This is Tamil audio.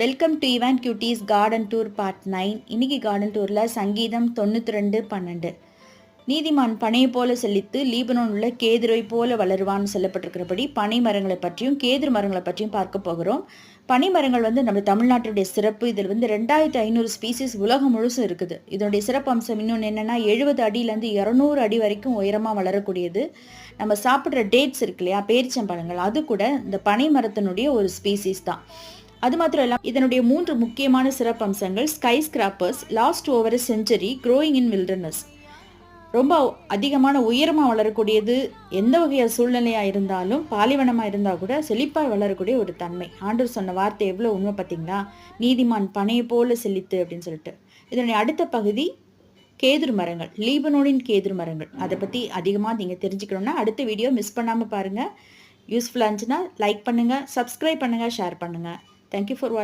Welcome to Ivan cuties garden tour part 9. இன்னைக்கு கார்டன் டூரில் சங்கீதம் 92:12 நீதிமான் பனையை போல செழித்து லீபனோன் உள்ள கேதுரை போல வளருவான்னு சொல்லப்பட்டிருக்கிறபடி பனை மரங்களை பற்றியும் கேதுரு மரங்களை பற்றியும் பார்க்க போகிறோம். பனை மரங்கள் நம்ம தமிழ்நாட்டுடைய சிறப்பு. இதில் 2500 ஸ்பீசிஸ் உலகம் முழுசும் இருக்குது. இதனுடைய சிறப்பு அம்சம் இன்னொன்று என்னென்னா 70 அடியிலேருந்து 200 அடி வரைக்கும் உயரமாக வளரக்கூடியது. நம்ம சாப்பிட்ற டேட்ஸ் இருக்கு இல்லையா, பேரிச்சம்பழங்கள், அது கூட இந்த பனை மரத்தினுடைய ஒரு ஸ்பீசிஸ் தான். அது மாத்திரம் இல்லாமல் இதனுடைய 3 முக்கியமான சிறப்பு அம்சங்கள்: sky scrapers, last over century, growing இன் வில்டர்னஸ். ரொம்ப அதிகமான உயரமாக வளரக்கூடியது. எந்த வகையான சூழ்நிலையாக இருந்தாலும், பாலைவனமாக இருந்தால் கூட செழிப்பாக வளரக்கூடிய ஒரு தன்மை. ஆண்டவர் சொன்ன வார்த்தை எவ்வளோ உண்மை பார்த்தீங்களா? நீதிமான் பனையை போல செழித்து அப்படின்னு சொல்லிட்டு. இதனுடைய அடுத்த பகுதி கேதுரு மரங்கள், லீபனோனின் கேதுரு மரங்கள். அதை பற்றி அதிகமாக நீங்கள் தெரிஞ்சுக்கணுன்னா அடுத்த வீடியோ மிஸ் பண்ணாமல் பாருங்கள். யூஸ்ஃபுல்லாக இருந்துச்சுன்னா லைக் பண்ணுங்கள், சப்ஸ்கிரைப் பண்ணுங்கள், ஷேர் பண்ணுங்கள். Thank you for watching.